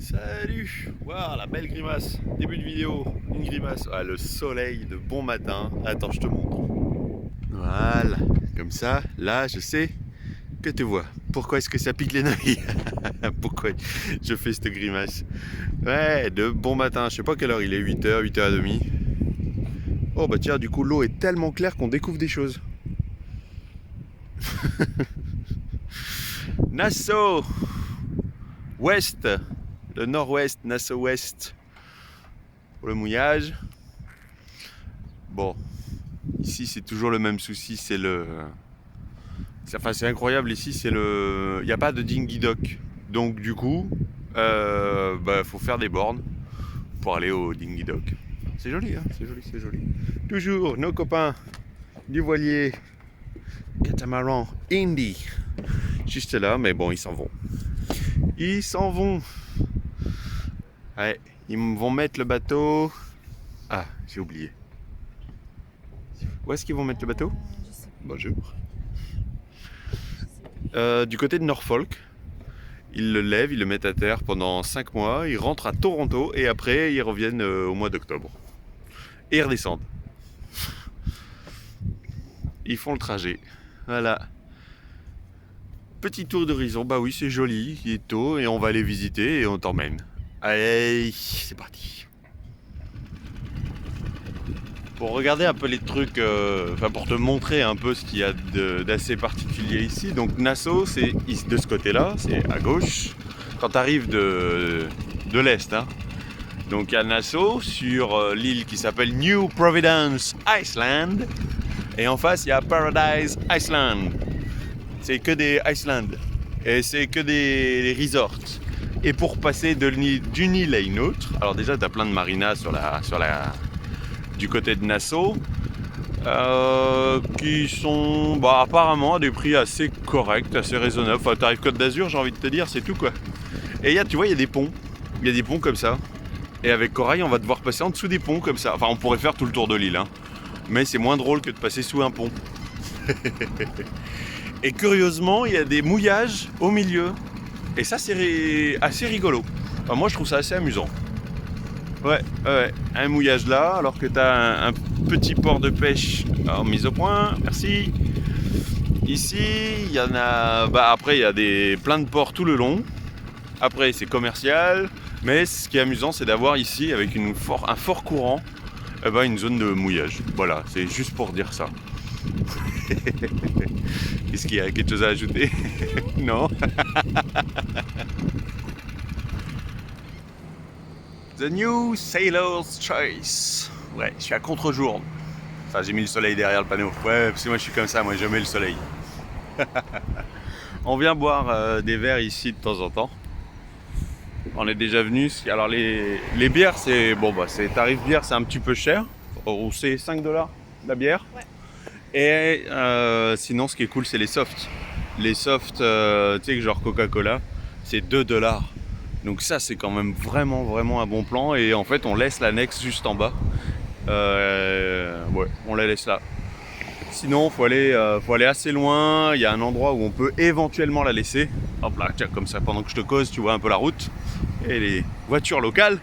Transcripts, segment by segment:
Salut. Waouh, la belle grimace. Début de vidéo, une grimace. Ah, le soleil de bon matin. Attends, je te montre. Voilà, comme ça, là, je sais que tu vois. Pourquoi est-ce que ça pique les oreilles? Pourquoi je fais cette grimace? Ouais, de bon matin. Je sais pas quelle heure il est, 8h, 8h30. Oh bah tiens, du coup, l'eau est tellement claire qu'on découvre des choses. Nassau Ouest, le nord-ouest, Nassau Ouest. Pour le mouillage. Bon, ici c'est toujours le même souci, c'est le... Enfin c'est incroyable ici, c'est le... Il n'y a pas de dinghy dock. Donc du coup, faut faire des bornes pour aller au dinghy dock. C'est joli, hein, c'est joli, c'est joli. Toujours nos copains du voilier catamaran Indy. Juste là, mais bon, ils s'en vont. Ils s'en vont. Ouais, ils vont mettre le bateau... Ah, j'ai oublié. Où est-ce qu'ils vont mettre le bateau? Bonjour. Du côté de Norfolk, ils le lèvent, ils le mettent à terre pendant 5 mois, ils rentrent à Toronto et après ils reviennent au mois d'octobre. Et ils redescendent. Ils font le trajet. Voilà. Petit tour d'horizon, bah oui c'est joli, il est tôt et on va aller visiter et on t'emmène. Allez, c'est parti. Pour regarder un peu les trucs, pour te montrer un peu ce qu'il y a d'assez particulier ici. Donc Nassau, c'est de ce côté-là, c'est à gauche. Quand tu arrives de l'Est, hein. Donc il y a Nassau sur l'île qui s'appelle New Providence Island. Et en face, il y a Paradise Island. C'est que des Islands. Et c'est que des resorts. Et pour passer d'une île à une autre, alors déjà tu as plein de marinas du côté de Nassau, qui sont apparemment à des prix assez corrects, assez raisonnables. Enfin, tarif Côte d'Azur, j'ai envie de te dire, c'est tout quoi. Et tu vois, il y a des ponts. Il y a des ponts comme ça. Et avec Corail, on va devoir passer en dessous des ponts comme ça. Enfin, on pourrait faire tout le tour de l'île, hein. Mais c'est moins drôle que de passer sous un pont. Et curieusement, il y a des mouillages au milieu. Et ça, c'est assez rigolo. Enfin, moi, je trouve ça assez amusant. Ouais, un mouillage là, alors que tu as un petit port de pêche mis au point, merci. Ici, il y en a... après, il y a plein de ports tout le long. Après, c'est commercial. Mais ce qui est amusant, c'est d'avoir ici, avec un fort courant, une zone de mouillage. Voilà, c'est juste pour dire ça. Est-ce qu'il y a quelque chose à ajouter? Non. The New Sailor's Choice. Ouais, je suis à contre-jour. Enfin, j'ai mis le soleil derrière le panneau. Ouais, parce que moi je suis comme ça, moi j'aime le soleil. On vient boire des verres ici de temps en temps. On est déjà venu. Alors les bières, c'est c'est tarif bière, c'est un petit peu cher. Ou c'est 5 $ la bière. Ouais. Et sinon, ce qui est cool, c'est les softs. Les softs, tu sais, genre Coca-Cola, c'est 2 $. Donc ça, c'est quand même vraiment un bon plan. Et en fait, on laisse l'annexe juste en bas. Ouais, on la laisse là. Sinon, faut aller assez loin. Il y a un endroit où on peut éventuellement la laisser. Hop là, tiens, comme ça, pendant que je te cause, tu vois un peu la route et les voitures locales.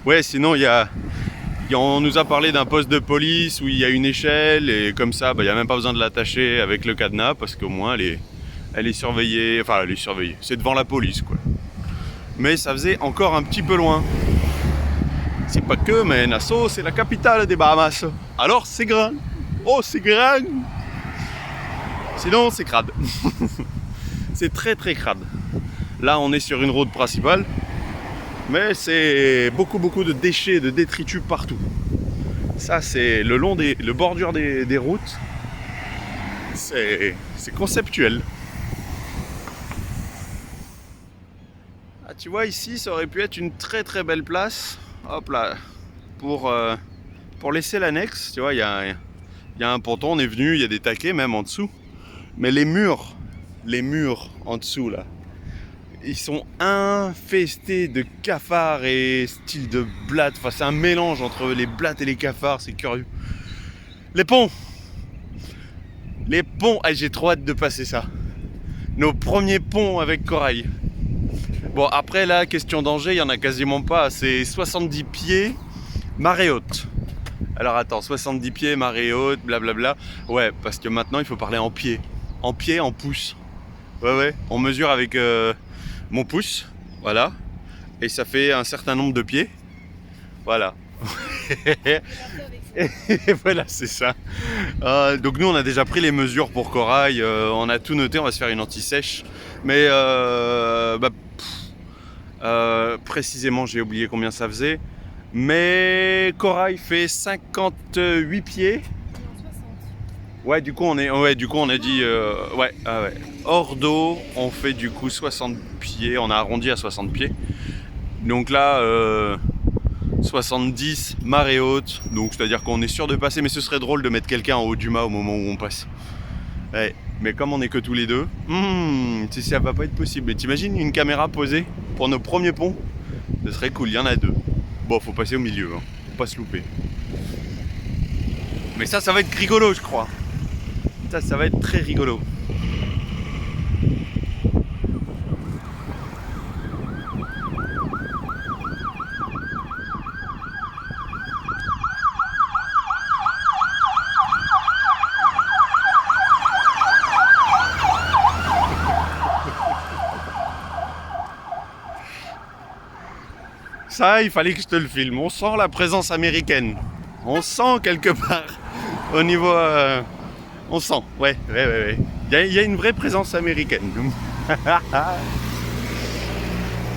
Ouais, sinon, on nous a parlé d'un poste de police où il y a une échelle et comme ça, il n'y a même pas besoin de l'attacher avec le cadenas parce qu'au moins elle est surveillée. Enfin, elle est surveillée. C'est devant la police, quoi. Mais ça faisait encore un petit peu loin. C'est pas que, mais Nassau, c'est la capitale des Bahamas. Alors, c'est grand. Oh, c'est grand. Sinon, c'est crade. C'est très crade. Là, on est sur une route principale. Mais c'est beaucoup de déchets, de détritus partout. Ça, c'est le bordure des routes. C'est conceptuel. Ah, tu vois, ici, ça aurait pu être une très belle place. Hop là. Pour laisser l'annexe. Tu vois, il y a un ponton, on est venu, il y a des taquets même en dessous. Mais les murs en dessous, là, ils sont infestés de cafards et style de blattes. Enfin, c'est un mélange entre les blattes et les cafards, c'est curieux. Les ponts, ah, j'ai trop hâte de passer ça. Nos premiers ponts avec Corail. Bon, après là, question danger, il n'y en a quasiment pas. C'est 70 pieds, marée haute. Alors attends, 70 pieds, marée haute, blablabla. Ouais, parce que maintenant, il faut parler en pieds. En pieds, en pouces. Ouais. On mesure avec mon pouce. Voilà. Et ça fait un certain nombre de pieds. Voilà. Et voilà, c'est ça. Donc nous, on a déjà pris les mesures pour Corail. On a tout noté. On va se faire une anti-sèche. Mais précisément, j'ai oublié combien ça faisait. Mais Corail fait 58 pieds. Ouais, du coup, on a dit... ouais. Hors d'eau, on fait du coup 60 pieds. On a arrondi à 60 pieds. Donc là... 70, marée haute, donc c'est-à-dire qu'on est sûr de passer, mais ce serait drôle de mettre quelqu'un en haut du mât au moment où on passe. Ouais, mais comme on est que tous les deux, ça va pas être possible. Mais t'imagines une caméra posée pour nos premiers ponts? Ce serait cool, il y en a deux. Bon, faut passer au milieu, hein. Faut pas se louper. Mais ça va être rigolo, je crois. Ça va être très rigolo. Ça, il fallait que je te le filme. On sent la présence américaine. On sent quelque part au niveau... on sent, ouais. Il y a une vraie présence américaine.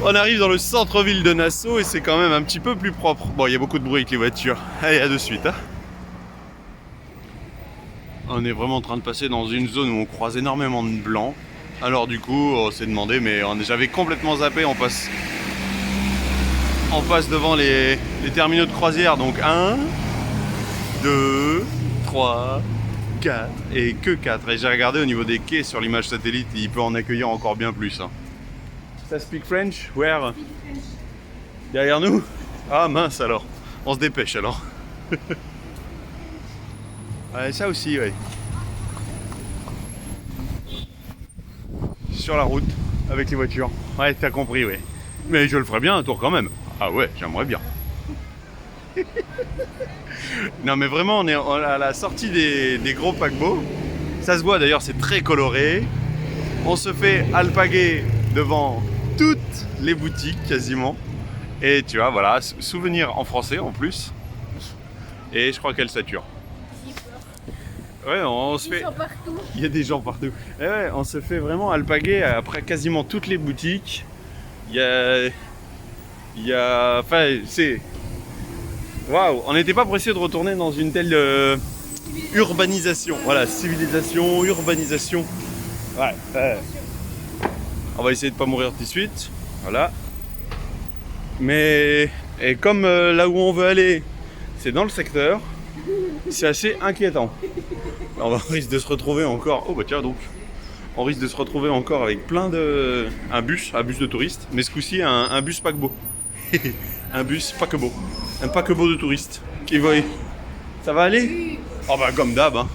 On arrive dans le centre-ville de Nassau et c'est quand même un petit peu plus propre. Bon, il y a beaucoup de bruit avec les voitures. Allez, à de suite. Hein. On est vraiment en train de passer dans une zone où on croise énormément de blancs. Alors du coup, on s'est demandé, mais j'avais complètement zappé, on passe devant les terminaux de croisière. Donc 1, 2, 3, 4 et que 4. Et j'ai regardé au niveau des quais sur l'image satellite, il peut en accueillir encore bien plus. Hein. Ça speak French? Where? Derrière nous? Ah mince alors. On se dépêche alors. Ouais, ça aussi, ouais. Sur la route, avec les voitures. Ouais, t'as compris, ouais. Mais je le ferais bien un tour quand même. Ah ouais, j'aimerais bien. Non mais vraiment, on est à la sortie des gros paquebots. Ça se voit d'ailleurs, c'est très coloré. On se fait alpaguer devant toutes les boutiques quasiment. Et tu vois, voilà, souvenir en français en plus. Et je crois qu'elle sature. Ouais, on se fait... Il y a des gens partout. Et ouais, on se fait vraiment alpaguer après quasiment toutes les boutiques. Il y a... Enfin, c'est... Waouh, on n'était pas pressé de retourner dans une telle urbanisation. Voilà, civilisation, urbanisation. Ouais. On va essayer de pas mourir tout de suite. Voilà. Mais... Et comme là où on veut aller, c'est dans le secteur, c'est assez inquiétant. On risque de se retrouver encore... Oh bah tiens donc. On risque de se retrouver encore avec plein de... Un bus de touristes. Mais ce coup-ci, un bus paquebot. Un bus paquebot. Un paquebot de touristes. Qui voient. Ça va aller? Oh bah comme d'hab. Hein.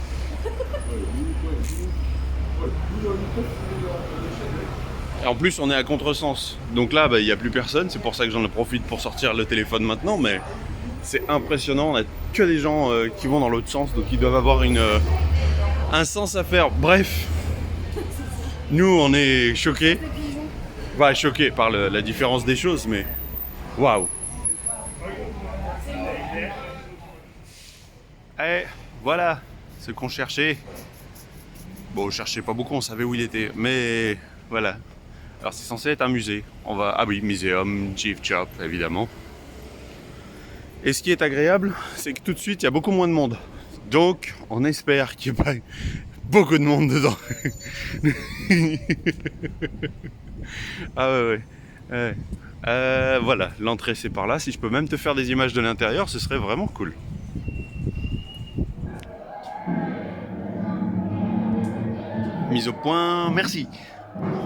Et en plus, on est à contresens. Donc là, il n'y a plus personne. C'est pour ça que j'en profite pour sortir le téléphone maintenant. Mais c'est impressionnant. On a que des gens qui vont dans l'autre sens. Donc ils doivent avoir un sens à faire. Bref. Nous, on est choqués. Ouais, choqués par la différence des choses. Mais waouh. Et voilà ce qu'on cherchait. Bon, on cherchait pas beaucoup, on savait où il était. Mais voilà. Alors c'est censé être un musée. On va... Ah oui, muséum, Chief Chop, évidemment. Et ce qui est agréable, c'est que tout de suite, il y a beaucoup moins de monde. Donc, on espère qu'il n'y ait pas beaucoup de monde dedans. Ah ouais. Voilà, l'entrée c'est par là. Si je peux même te faire des images de l'intérieur, ce serait vraiment cool. Mise au point, merci.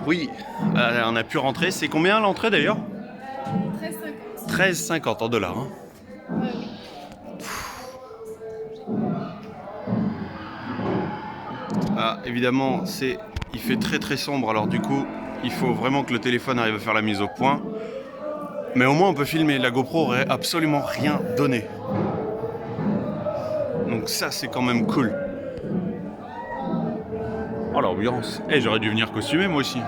Oui, on a pu rentrer. C'est combien l'entrée d'ailleurs? 13,50. 13,50 en dollars. Hein. Ah, évidemment, il fait très très sombre. Alors du coup, Il faut vraiment que le téléphone arrive à faire la mise au point. Mais au moins on peut filmer. La GoPro aurait absolument rien donné. Donc ça c'est quand même cool. Oh l'ambiance. Eh, j'aurais dû venir costumer moi aussi.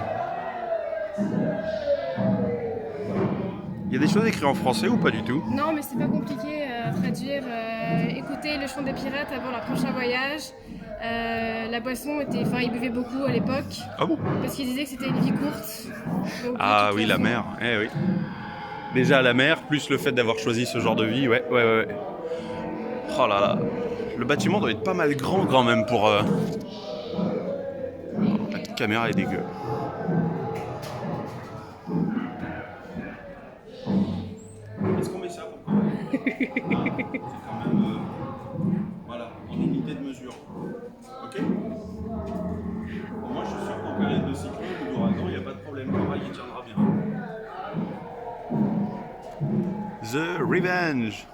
Il y a des choses écrites en français ou pas du tout? Non, mais c'est pas compliqué à traduire. Écoutez le chant des pirates avant leur prochain voyage. La boisson était. Enfin, ils buvaient beaucoup à l'époque. Ah bon? Parce qu'ils disaient que c'était une vie courte. Donc, Ah de toute oui, la façon- mer. Eh oui. Déjà la mer, plus le fait d'avoir choisi ce genre de vie, ouais. Oh là là. Le bâtiment doit être pas mal grand quand même pour... La caméra est dégueu. Est-ce qu'on met ça pour c'est quand même... voilà, en unité de mesure. Ok. Moi je suis sûr qu'en période de cyclone ou d'ouragan, il n'y a pas de problème. L'oreille il tiendra bien. The Revenge.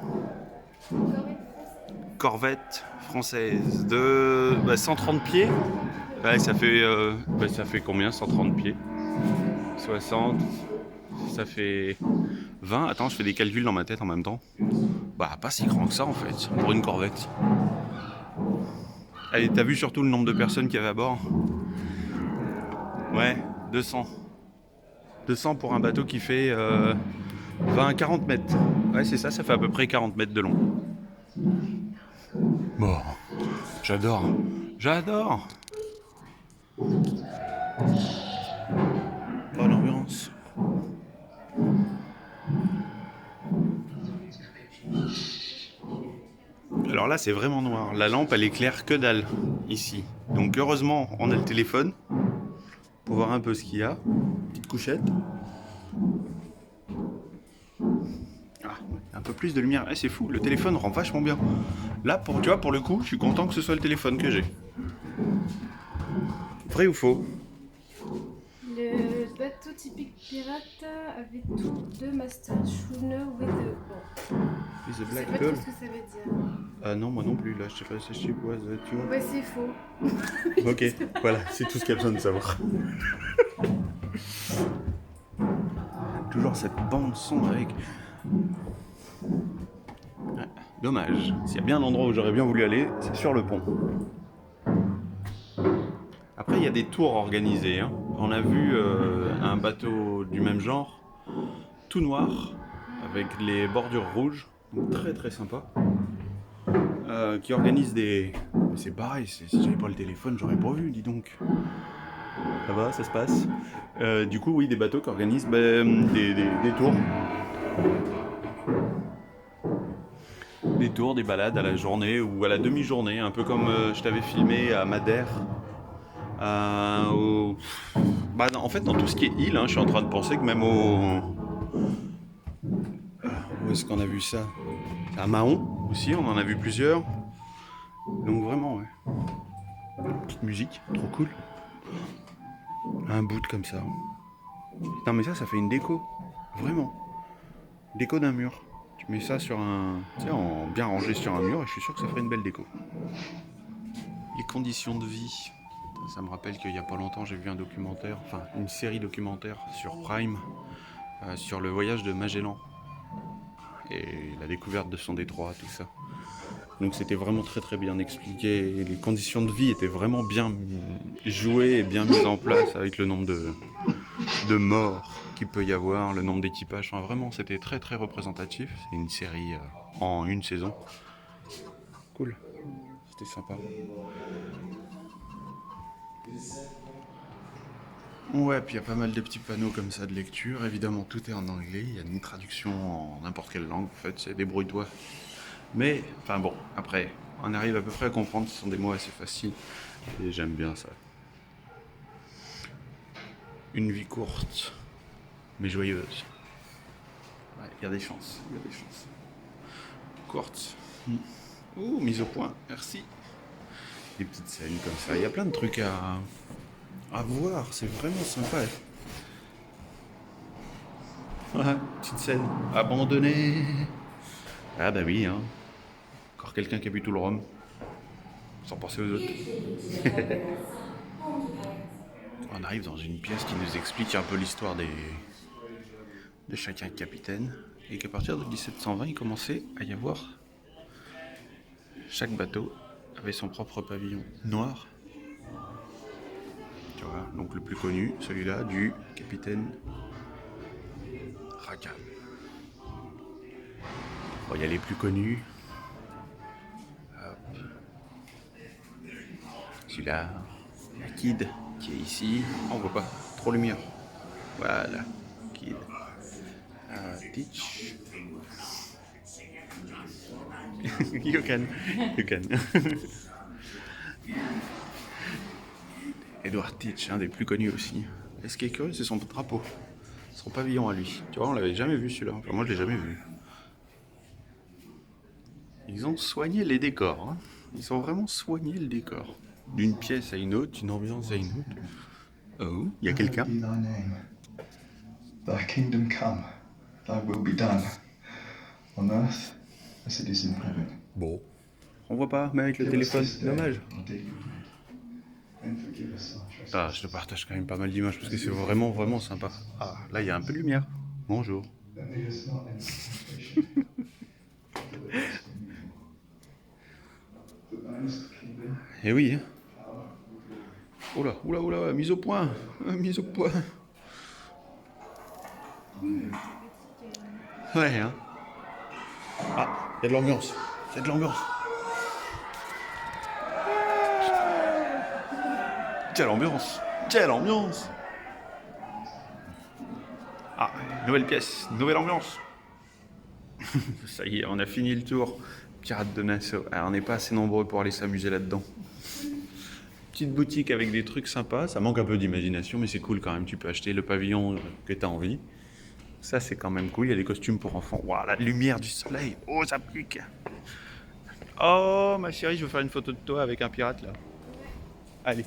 Corvette française de 130 pieds. Ouais, ça fait combien 130 pieds? 60. Ça fait 20. Attends, je fais des calculs dans ma tête en même temps. Bah, pas si grand que ça en fait, pour une corvette. Allez, t'as vu surtout le nombre de personnes qu'il y avait à bord? Ouais, 200. 200 pour un bateau qui fait 20-40 mètres. Ouais, c'est ça, ça fait à peu près 40 mètres de long. Bon, j'adore. J'adore. Bonne ambiance. Alors là, c'est vraiment noir. La lampe, elle éclaire que dalle ici. Donc heureusement, on a le téléphone pour voir un peu ce qu'il y a. Petite couchette. Ah, un peu plus de lumière. Eh, c'est fou, le téléphone rend vachement bien. Là, tu vois, pour le coup, je suis content que ce soit le téléphone que j'ai. Vrai ou faux? Le bateau typique pirate avait tout de master schooner with a... Bon, Is a je sais black pas girl? trop ce que ça veut dire. Ah non, moi non plus, là, je sais pas si je was tu vois. Bah c'est faux. Ok, voilà, c'est tout ce qu'il y a besoin de savoir. Toujours cette bande son avec... Ouais, dommage. S'il y a bien un endroit où j'aurais bien voulu aller, c'est sur le pont. Après, il y a des tours organisés. Hein. On a vu un bateau du même genre, tout noir, avec les bordures rouges, donc très très sympa, qui organise des... Mais c'est pareil, si j'avais pas le téléphone, j'aurais pas vu, dis donc. Ça va, ça se passe. Du coup, oui, des bateaux qui organisent des tours. Des tours, des balades à la journée ou à la demi-journée, un peu comme je t'avais filmé à Madère. En fait, dans tout ce qui est île, hein, je suis en train de penser que même où est-ce qu'on a vu ça? À Mahon aussi, on en a vu plusieurs. Donc vraiment, ouais. Petite musique, trop cool. Un bout comme ça. Non mais ça fait une déco. Vraiment. Déco d'un mur. Tu mets ça sur un... Tu sais, en bien rangé sur un mur et je suis sûr que ça ferait une belle déco. Les conditions de vie. Ça me rappelle qu'il y a pas longtemps j'ai vu un documentaire, enfin une série documentaire sur Prime, sur le voyage de Magellan et la découverte de son détroit, tout ça. Donc c'était vraiment très très bien expliqué, et les conditions de vie étaient vraiment bien jouées et bien mises en place avec le nombre de morts qu'il peut y avoir, le nombre d'équipages, enfin vraiment c'était très très représentatif. C'est une série en une saison. Cool, c'était sympa. Ouais, puis il y a pas mal de petits panneaux comme ça de lecture. Évidemment, tout est en anglais. Il y a une traduction en n'importe quelle langue. En fait, c'est débrouille-toi. Mais, enfin bon, après, on arrive à peu près à comprendre. Ce sont des mots assez faciles. Et j'aime bien ça. Une vie courte, mais joyeuse. Ouais, il y a des chances. Il y a des chances. Courte. Ouh, mise au point. Merci. Des petites scènes comme ça. Il y a plein de trucs à voir. C'est vraiment sympa. Ouais, petite scène. Abandonnée. Ah bah oui, hein. Encore quelqu'un qui a bu tout le rhum. Sans penser aux autres. On arrive dans une pièce qui nous explique un peu l'histoire de chacun capitaine. Et qu'à partir de 1720, il commençait à y avoir... Chaque bateau avait son propre pavillon noir. Tu vois, donc le plus connu, celui-là, du capitaine Rackham. Bon, il y a les plus connus. Hop. Celui-là, la Kid, qui est ici. On voit pas, trop lumière. Voilà, Kid. Teach. You can. Edward Teach, un des plus connus aussi. Et ce qui est curieux, c'est son drapeau, son pavillon à lui. Tu vois, on l'avait jamais vu celui-là. Enfin, moi, je l'ai jamais vu. Ils ont soigné les décors. Hein. Ils ont vraiment soigné le décor. D'une pièce à une autre, d'une ambiance à une autre. Oh, il y a quelqu'un. Thy kingdom come, thy will be done, on earth as it is in heaven. Bon. On voit pas, mais avec le téléphone, dommage. Ah, je te partage quand même pas mal d'images parce que c'est vraiment, vraiment sympa. Ah, là, il y a un peu de lumière. Bonjour. Eh oui. Oula, oula, oula, mise au point. Mise au point. Ouais, hein. Ah, il y a de l'ambiance. Il y a de l'ambiance. Quelle ambiance. Quelle ambiance. Ah, nouvelle pièce, nouvelle ambiance. Ça y est, on a fini le tour. Pirates de Nassau. Alors, on n'est pas assez nombreux pour aller s'amuser là-dedans. Petite boutique avec des trucs sympas. Ça manque un peu d'imagination, mais c'est cool quand même. Tu peux acheter le pavillon que tu as envie. Ça, c'est quand même cool. Il y a des costumes pour enfants. Waouh, la lumière du soleil. Oh, ça pique. Oh, ma chérie, je veux faire une photo de toi avec un pirate, là. Allez.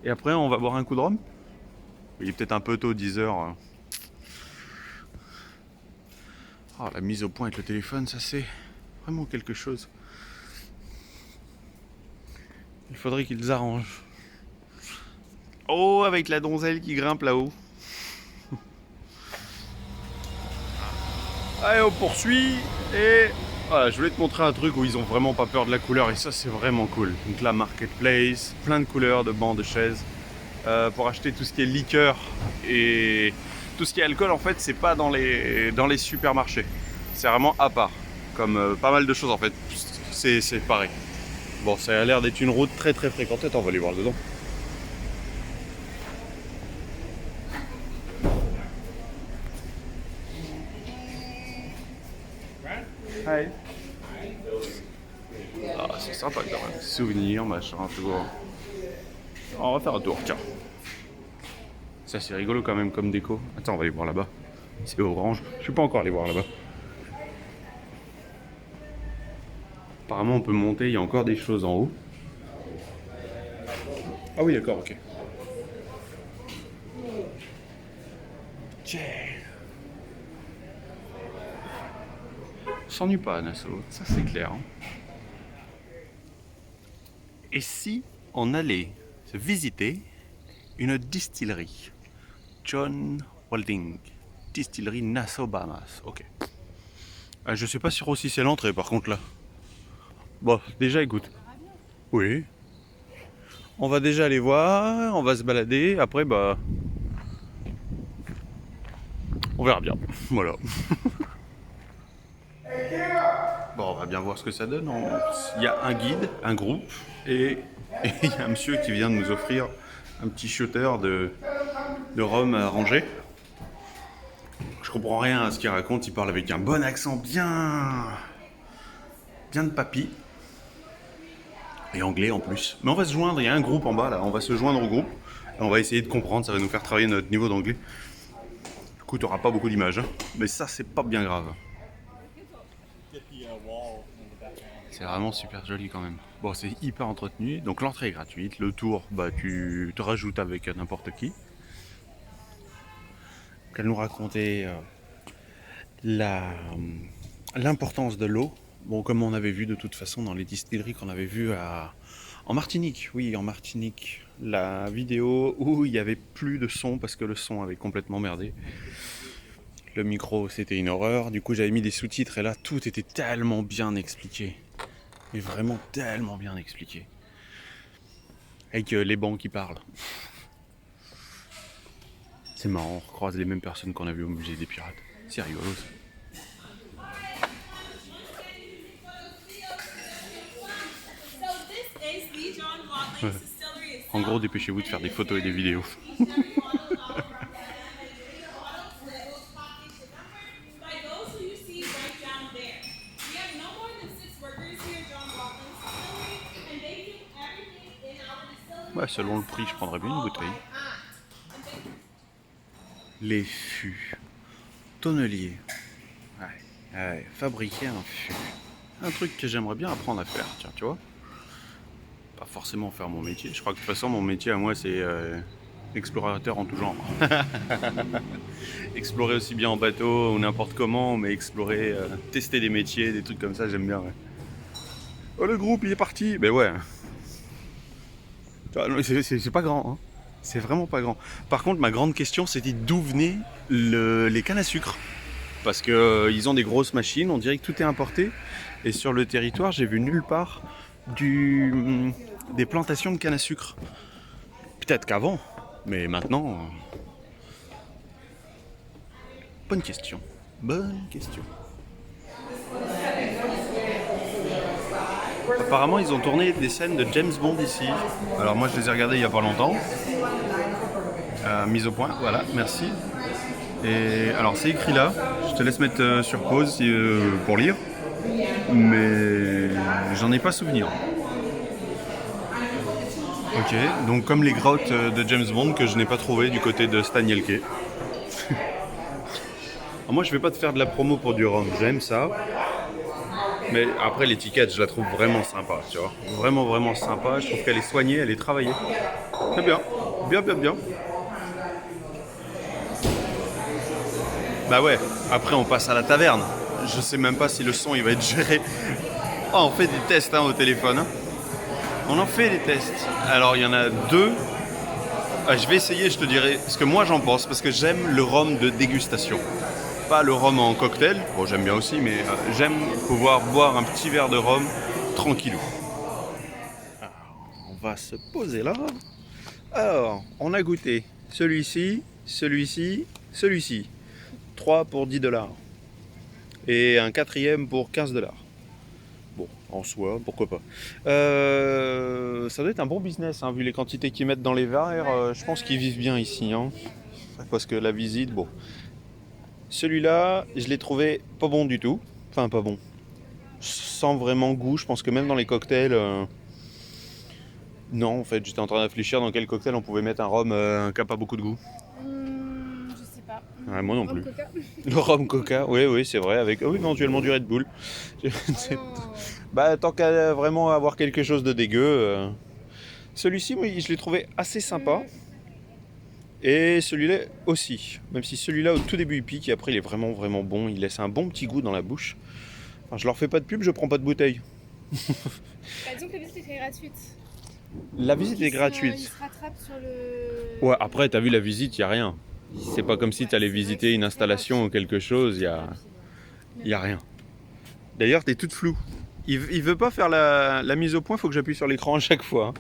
Et après, on va boire un coup de rhum. Il est peut-être un peu tôt, 10h. Oh, la mise au point avec le téléphone, ça, c'est vraiment quelque chose. Il faudrait qu'ils arrangent. Oh, avec la donzelle qui grimpe là-haut. Allez, on poursuit. Et voilà, je voulais te montrer un truc où ils ont vraiment pas peur de la couleur. Et ça, c'est vraiment cool. Donc là, marketplace, plein de couleurs, de bancs, de chaises. Pour acheter tout ce qui est liqueur et tout ce qui est alcool, en fait, c'est pas dans les supermarchés. C'est vraiment à part. Comme pas mal de choses, en fait. C'est pareil. Bon, ça a l'air d'être une route très très fréquentée. Attends, on va aller voir dedans. Hi. Ah, c'est sympa quand même. Souvenirs, machin, tout. On va faire un tour, tiens. Ça, c'est rigolo quand même comme déco. Attends, on va aller voir là-bas. C'est orange. Je suis pas encore allé voir là-bas. Apparemment, on peut monter. Il y a encore des choses en haut. Ah oui, d'accord, ok. Tiens. On s'ennuie pas à Nassau, ça c'est clair. Hein. Et si on allait se visiter une distillerie, John Walding, distillerie Nassau Bahamas, ok. Je sais pas sûr aussi c'est l'entrée par contre là. Bon, déjà écoute. Oui. On va déjà aller voir, on va se balader, après bah... On verra bien, voilà. Bon, on va bien voir ce que ça donne. Il y a un guide, un groupe, et il y a un monsieur qui vient de nous offrir un petit shooter de rhum à ranger. Je comprends rien à ce qu'il raconte, il parle avec un bon accent bien de papy. Et anglais en plus. Mais on va se joindre, il y a un groupe en bas là, on va se joindre au groupe. Et on va essayer de comprendre, ça va nous faire travailler notre niveau d'anglais. Du coup, tu n'auras pas beaucoup d'images, hein. Mais ça, c'est pas bien grave. C'est vraiment super joli quand même. Bon, c'est hyper entretenu, donc l'entrée est gratuite. Le tour, bah tu te rajoutes avec n'importe qui. Elle nous racontait l'importance de l'eau. Bon, comme on avait vu de toute façon dans les distilleries qu'on avait vues En Martinique, oui, en Martinique. La vidéo où il n'y avait plus de son parce que le son avait complètement merdé. Le micro, c'était une horreur. Du coup, j'avais mis des sous-titres et là, tout était tellement bien expliqué. Mais vraiment tellement bien expliqué. Avec les bancs qui parlent. C'est marrant, on recroise les mêmes personnes qu'on a vues au musée des pirates. C'est rigolo ça. Ouais. En gros, dépêchez-vous de faire des photos et des vidéos. Ouais, selon le prix, je prendrais bien une bouteille. Les fûts. Tonnelier. Ouais, fabriquer un fût. Un truc que j'aimerais bien apprendre à faire, tiens, tu vois. Pas forcément faire mon métier. Je crois que de toute façon, mon métier à moi, c'est explorateur en tout genre. Explorer aussi bien en bateau ou n'importe comment, mais explorer, tester des métiers, des trucs comme ça, j'aime bien. Ouais. Oh, le groupe, il est parti. Ben ouais. C'est pas grand, hein. C'est vraiment pas grand. Par contre, ma grande question, c'était d'où venaient les cannes à sucre. Parce qu'ils ont des grosses machines, on dirait que tout est importé. Et sur le territoire, j'ai vu nulle part des plantations de canne à sucre. Peut-être qu'avant, mais maintenant... Bonne question. Bonne question. Apparemment, ils ont tourné des scènes de James Bond ici. Alors moi, je les ai regardées il y a pas longtemps. Mise au point, voilà, merci. Et alors, c'est écrit là. Je te laisse mettre sur pause pour lire. Mais j'en ai pas souvenir. Ok, donc comme les grottes de James Bond que je n'ai pas trouvé du côté de Stanielke. Moi, je vais pas te faire de la promo pour du rhum, j'aime ça. Mais après, l'étiquette, je la trouve vraiment sympa, tu vois. Vraiment, vraiment sympa. Je trouve qu'elle est soignée, elle est travaillée. Très bien, bien. Bah ouais, après on passe à la taverne. Je sais même pas si le son il va être géré. Oh, on fait des tests au téléphone. Hein. On en fait des tests. Alors il y en a deux. Je vais essayer, je te dirai ce que moi j'en pense, parce que j'aime le rhum de dégustation. Pas le rhum en cocktail, bon j'aime bien aussi, mais j'aime pouvoir boire un petit verre de rhum tranquillou. Alors, on va se poser là. Alors, on a goûté celui-ci, celui-ci, celui-ci. 3 pour 10$. Et un quatrième pour 15$. Bon, en soi, pourquoi pas. Ça doit être un bon business, hein, vu les quantités qu'ils mettent dans les verres. Je pense qu'ils vivent bien ici. Hein, parce que la visite, bon. Celui-là, je l'ai trouvé pas bon du tout. Enfin, pas bon. Sans vraiment goût. Je pense que même dans les cocktails... Non, en fait, j'étais en train de réfléchir dans quel cocktail on pouvait mettre un rhum qui n'a pas beaucoup de goût. Je sais pas. Ouais, moi non plus. Coca. Le rhum coca, oui, c'est vrai, avec éventuellement du Red Bull. Bah, tant qu'à vraiment avoir quelque chose de dégueu. Celui-ci, oui, je l'ai trouvé assez sympa. Et celui-là aussi. Même si celui-là, au tout début, il pique, et après, il est vraiment, vraiment bon. Il laisse un bon petit goût dans la bouche. Enfin, je leur fais pas de pub, je prends pas de bouteille. Disons que la visite est gratuite. La visite est gratuite. Ils se rattrapent sur le... Ouais, après, t'as vu la visite, il n'y a rien. C'est pas comme si tu allais visiter une installation ou quelque chose, il y a rien. D'ailleurs, t'es toute floue. Il veut pas faire la mise au point, faut que j'appuie sur l'écran à chaque fois. Hein.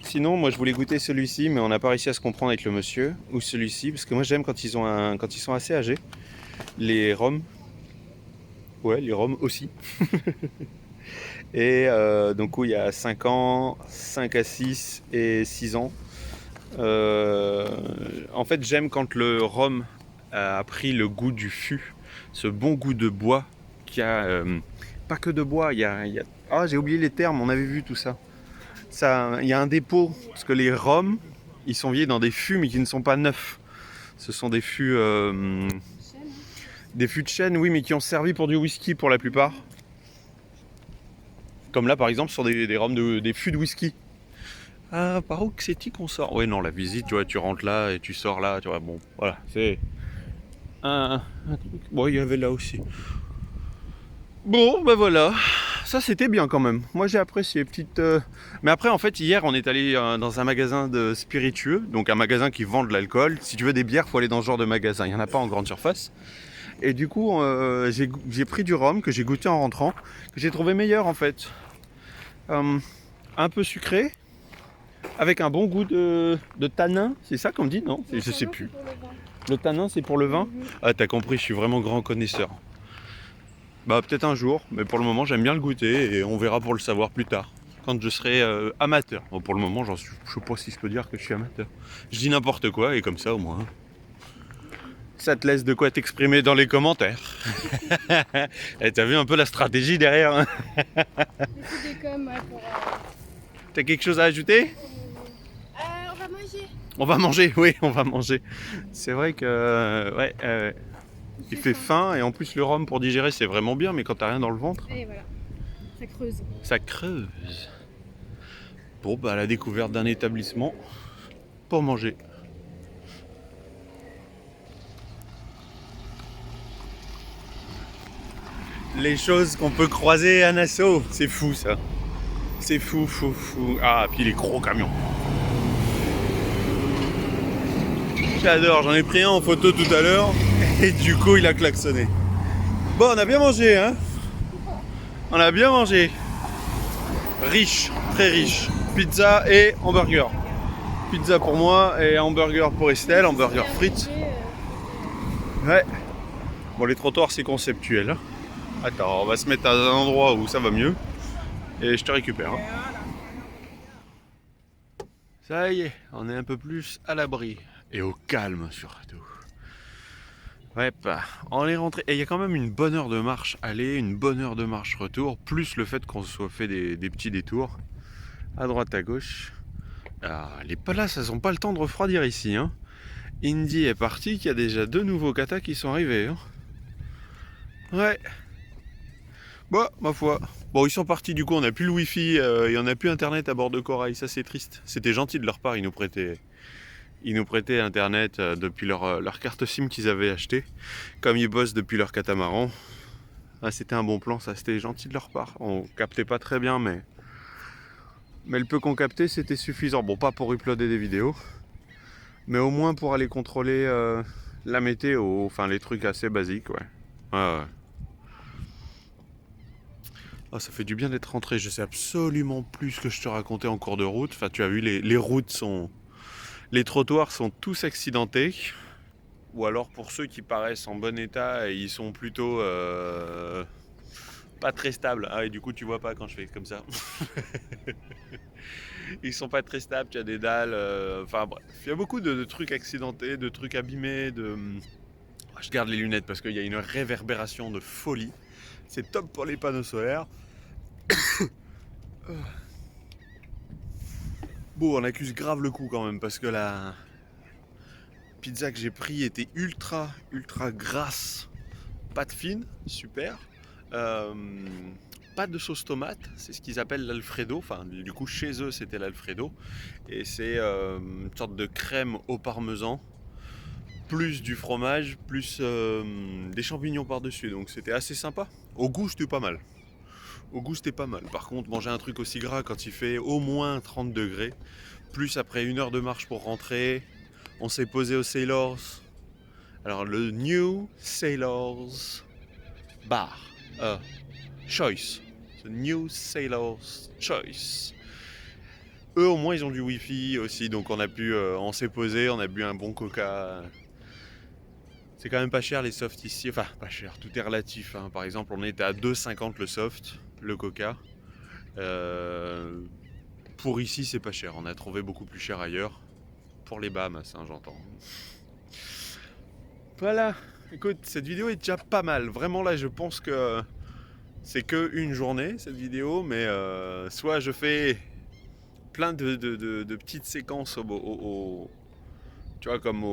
Sinon, moi je voulais goûter celui-ci, mais on n'a pas réussi à se comprendre avec le monsieur. Ou celui-ci, parce que moi j'aime quand ils sont assez âgés. Les rhums. Ouais, les rhums aussi. Et donc où il y a 5 ans, 5 à 6 et 6 ans. En fait, j'aime quand le rhum a pris le goût du fût, ce bon goût de bois qui a pas que de bois. Il y a ah, j'ai oublié les termes. On avait vu tout ça. Il y a un dépôt parce que les rhums, ils sont vieillis dans des fûts mais qui ne sont pas neufs. Ce sont des fûts, des fûts de chêne, oui, mais qui ont servi pour du whisky pour la plupart. Comme là, par exemple, sur des rhums des fûts de whisky. Ah, par où c'est-il qu'on sort? Ouais, non, la visite, tu vois, tu rentres là et tu sors là, tu vois, bon, voilà, c'est un truc. Bon, il y avait là aussi. Bon, ben voilà, ça c'était bien quand même. Moi j'ai apprécié, petite... Mais après en fait hier on est allé dans un magasin de spiritueux, donc un magasin qui vend de l'alcool. Si tu veux des bières, faut aller dans ce genre de magasin, il n'y en a pas en grande surface. Et du coup j'ai pris du rhum que j'ai goûté en rentrant, que j'ai trouvé meilleur en fait. Un peu sucré, avec un bon goût de tanin, c'est ça qu'on dit, non? Je sais plus. Le tanin c'est pour le vin? Ah t'as compris, je suis vraiment grand connaisseur. Bah peut-être un jour, mais pour le moment j'aime bien le goûter et on verra pour le savoir plus tard, quand je serai amateur. Bon, pour le moment je sais pas si je peux dire que je suis amateur. Je dis n'importe quoi et comme ça au moins ça te laisse de quoi t'exprimer dans les commentaires. Et t'as vu un peu la stratégie derrière, hein? T'as quelque chose à ajouter? On va manger. On va manger, oui, on va manger. C'est vrai que ouais, il fait faim et en plus le rhum pour digérer c'est vraiment bien, mais quand t'as rien dans le ventre, et voilà, ça creuse. Ça creuse. Bon, bah la découverte d'un établissement pour manger. Les choses qu'on peut croiser à Nassau, c'est fou ça. C'est fou, fou, fou. Ah, puis les gros camions. J'adore, j'en ai pris un en photo tout à l'heure et du coup il a klaxonné. Bon, on a bien mangé, hein? On a bien mangé. Riche, très riche. Pizza et hamburger. Pizza pour moi et hamburger pour Estelle, hamburger frites. Ouais. Bon, les trottoirs c'est conceptuel, hein. Attends, on va se mettre à un endroit où ça va mieux. Et je te récupère, hein. Ça y est, on est un peu plus à l'abri. Et au calme surtout. Ouais, on est rentré. Et il y a quand même une bonne heure de marche aller, une bonne heure de marche retour, plus le fait qu'on se soit fait des petits détours à droite à gauche. Ah, les places, elles n'ont pas le temps de refroidir ici, hein. Indy est parti, qu'il y a déjà 2 nouveaux katas qui sont arrivés, hein. Ouais. Bon, ma foi. Bon, ils sont partis, du coup, on n'a plus le wifi, et on n'a plus internet à bord de Corail, ça c'est triste. C'était gentil de leur part, ils nous prêtaient internet depuis leur carte SIM qu'ils avaient acheté. Comme ils bossent depuis leur catamaran. Ah, c'était un bon plan, ça, c'était gentil de leur part. On captait pas très bien, mais le peu qu'on captait, c'était suffisant. Bon, pas pour uploader des vidéos, mais au moins pour aller contrôler la météo, enfin les trucs assez basiques, ouais. Ouais. Oh, ça fait du bien d'être rentré, je sais absolument plus ce que je te racontais en cours de route. Enfin, tu as vu, les routes sont... Les trottoirs sont tous accidentés. Ou alors pour ceux qui paraissent en bon état, ils sont plutôt pas très stables. Ah, et du coup tu vois pas quand je fais comme ça. Ils sont pas très stables, tu as des dalles. Enfin bref, il y a beaucoup de trucs accidentés, de trucs abîmés. Je garde les lunettes parce qu'il y a une réverbération de folie. C'est top pour les panneaux solaires. Bon, on accuse grave le coup quand même parce que la pizza que j'ai pris était ultra grasse, pâte fine, super. Pas de sauce tomate, c'est ce qu'ils appellent l'Alfredo. Enfin, du coup, chez eux, c'était l'Alfredo. Et c'est une sorte de crème au parmesan, plus du fromage, plus des champignons par-dessus. Donc, c'était assez sympa. Au goût, c'était pas mal. Par contre, manger un truc aussi gras quand il fait au moins 30 degrés, plus après 1 heure de marche pour rentrer, on s'est posé au Sailors. Alors, le New Sailors Bar. Choice. The New Sailor's Choice. Eux au moins ils ont du wifi aussi, donc on s'est posé, on a bu un bon coca. C'est quand même pas cher les softs ici, enfin pas cher, tout est relatif, hein. Par exemple on était à 2,50 le soft, le coca. Pour ici c'est pas cher, on a trouvé beaucoup plus cher ailleurs. Pour les Bahamas, hein, j'entends. Voilà, écoute, cette vidéo est déjà pas mal. Vraiment là je pense que c'est que une journée cette vidéo, mais soit je fais plein de petites séquences tu vois, comme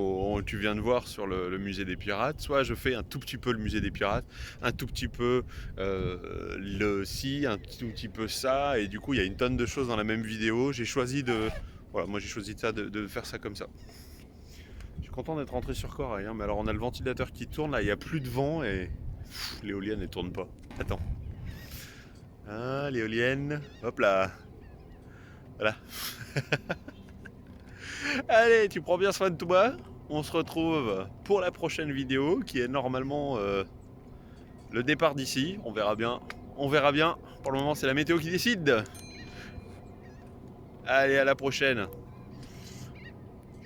tu viens de voir sur le musée des pirates, soit je fais un tout petit peu le musée des pirates, un tout petit peu un tout petit peu ça, et du coup il y a une tonne de choses dans la même vidéo. J'ai choisi de faire ça comme ça. Je suis content d'être rentré sur Corail, hein, mais alors on a le ventilateur qui tourne, là il n'y a plus de vent et l'éolienne ne tourne pas. Attends. Hein, l'éolienne. Hop là. Voilà. Allez, tu prends bien soin de toi. On se retrouve pour la prochaine vidéo qui est normalement le départ d'ici. On verra bien. On verra bien. Pour le moment, c'est la météo qui décide. Allez, à la prochaine.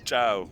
Ciao.